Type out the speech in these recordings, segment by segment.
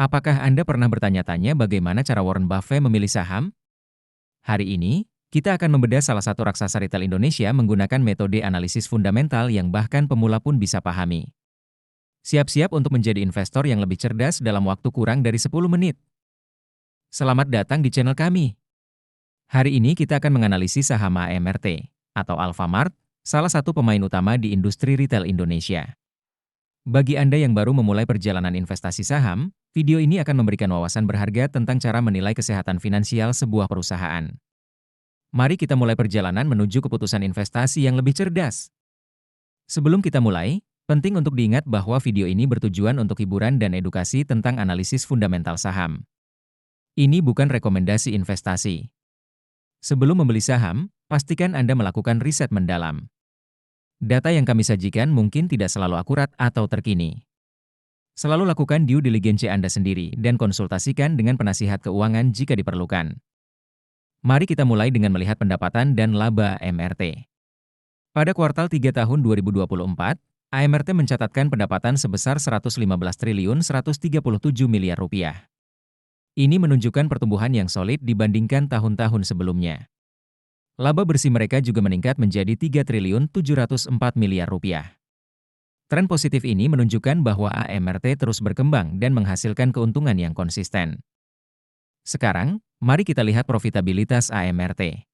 Apakah Anda pernah bertanya-tanya bagaimana cara Warren Buffett memilih saham? Hari ini, kita akan membedah salah satu raksasa retail Indonesia menggunakan metode analisis fundamental yang bahkan pemula pun bisa pahami. Siap-siap untuk menjadi investor yang lebih cerdas dalam waktu kurang dari 10 menit. Selamat datang di channel kami. Hari ini kita akan menganalisis saham AMRT, atau Alfamart, salah satu pemain utama di industri retail Indonesia. Bagi Anda yang baru memulai perjalanan investasi saham, video ini akan memberikan wawasan berharga tentang cara menilai kesehatan finansial sebuah perusahaan. Mari kita mulai perjalanan menuju keputusan investasi yang lebih cerdas. Sebelum kita mulai, penting untuk diingat bahwa video ini bertujuan untuk hiburan dan edukasi tentang analisis fundamental saham. Ini bukan rekomendasi investasi. Sebelum membeli saham, pastikan Anda melakukan riset mendalam. Data yang kami sajikan mungkin tidak selalu akurat atau terkini. Selalu lakukan due diligence Anda sendiri dan konsultasikan dengan penasihat keuangan jika diperlukan. Mari kita mulai dengan melihat pendapatan dan laba AMRT. Pada kuartal 3 tahun 2024, AMRT mencatatkan pendapatan sebesar 115.137 miliar rupiah. Ini menunjukkan pertumbuhan yang solid dibandingkan tahun-tahun sebelumnya. Laba bersih mereka juga meningkat menjadi 3.704 miliar rupiah. Tren positif ini menunjukkan bahwa AMRT terus berkembang dan menghasilkan keuntungan yang konsisten. Sekarang, mari kita lihat profitabilitas AMRT.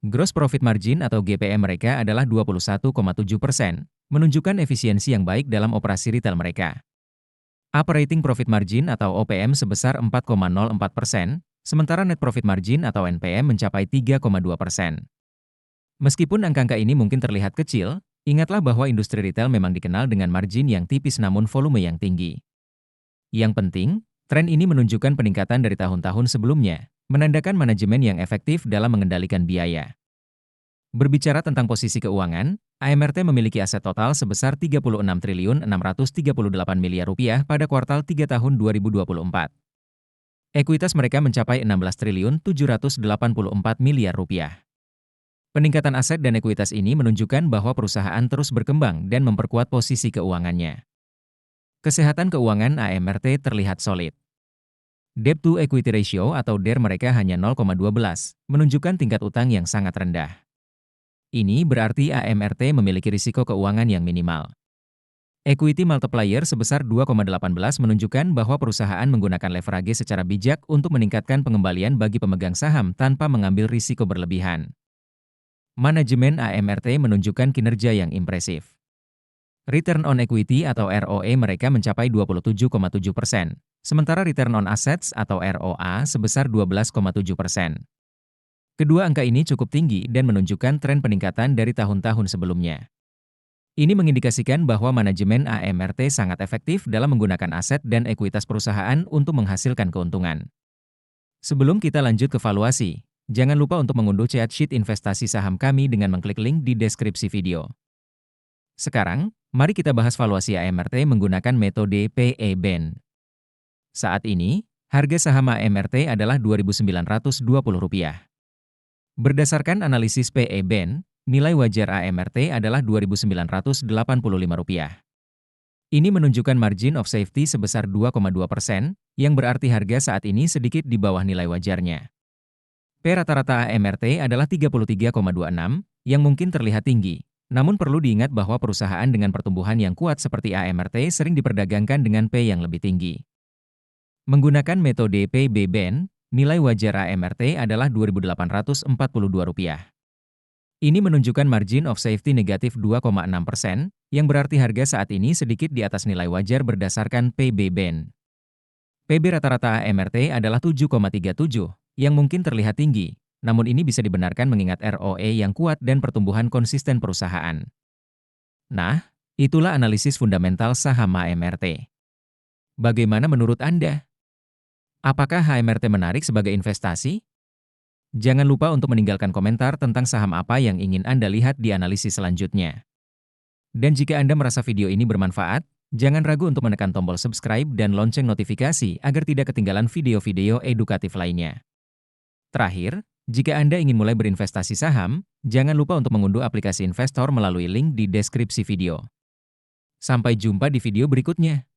Gross Profit Margin atau GPM mereka adalah 21,7%, menunjukkan efisiensi yang baik dalam operasi retail mereka. Operating Profit Margin atau OPM sebesar 4,04%, sementara Net Profit Margin atau NPM mencapai 3,2%. Meskipun angka-angka ini mungkin terlihat kecil, ingatlah bahwa industri retail memang dikenal dengan margin yang tipis namun volume yang tinggi. Yang penting, tren ini menunjukkan peningkatan dari tahun-tahun sebelumnya, menandakan manajemen yang efektif dalam mengendalikan biaya. Berbicara tentang posisi keuangan, AMRT memiliki aset total sebesar 36.638 miliar rupiah pada kuartal 3 tahun 2024. Ekuitas mereka mencapai 16.784 miliar rupiah. Peningkatan aset dan ekuitas ini menunjukkan bahwa perusahaan terus berkembang dan memperkuat posisi keuangannya. Kesehatan keuangan AMRT terlihat solid. Debt to Equity Ratio atau DER mereka hanya 0,12, menunjukkan tingkat utang yang sangat rendah. Ini berarti AMRT memiliki risiko keuangan yang minimal. Equity multiplier sebesar 2,18 menunjukkan bahwa perusahaan menggunakan leverage secara bijak untuk meningkatkan pengembalian bagi pemegang saham tanpa mengambil risiko berlebihan. Manajemen AMRT menunjukkan kinerja yang impresif. Return on Equity atau ROE mereka mencapai 27,7%, sementara Return on Assets atau ROA sebesar 12,7%. Kedua angka ini cukup tinggi dan menunjukkan tren peningkatan dari tahun-tahun sebelumnya. Ini mengindikasikan bahwa manajemen AMRT sangat efektif dalam menggunakan aset dan ekuitas perusahaan untuk menghasilkan keuntungan. Sebelum kita lanjut ke valuasi, jangan lupa untuk mengunduh chart sheet investasi saham kami dengan mengklik link di deskripsi video. Sekarang, mari kita bahas valuasi AMRT menggunakan metode PE/BEN. Saat ini, harga saham AMRT adalah Rp2.920. Berdasarkan analisis PE/BEN, nilai wajar AMRT adalah Rp2.985. Ini menunjukkan margin of safety sebesar 2,2%, yang berarti harga saat ini sedikit di bawah nilai wajarnya. P rata-rata AMRT adalah 33,26, yang mungkin terlihat tinggi. Namun perlu diingat bahwa perusahaan dengan pertumbuhan yang kuat seperti AMRT sering diperdagangkan dengan P yang lebih tinggi. Menggunakan metode PB/BEN, nilai wajar AMRT adalah Rp2.842. Ini menunjukkan margin of safety negatif 2,6%, yang berarti harga saat ini sedikit di atas nilai wajar berdasarkan PB/BEN. PB rata-rata AMRT adalah 7,37, yang mungkin terlihat tinggi, namun ini bisa dibenarkan mengingat ROE yang kuat dan pertumbuhan konsisten perusahaan. Nah, itulah analisis fundamental saham AMRT. Bagaimana menurut Anda? Apakah AMRT menarik sebagai investasi? Jangan lupa untuk meninggalkan komentar tentang saham apa yang ingin Anda lihat di analisis selanjutnya. Dan jika Anda merasa video ini bermanfaat, jangan ragu untuk menekan tombol subscribe dan lonceng notifikasi agar tidak ketinggalan video-video edukatif lainnya. Terakhir, jika Anda ingin mulai berinvestasi saham, jangan lupa untuk mengunduh aplikasi investor melalui link di deskripsi video. Sampai jumpa di video berikutnya.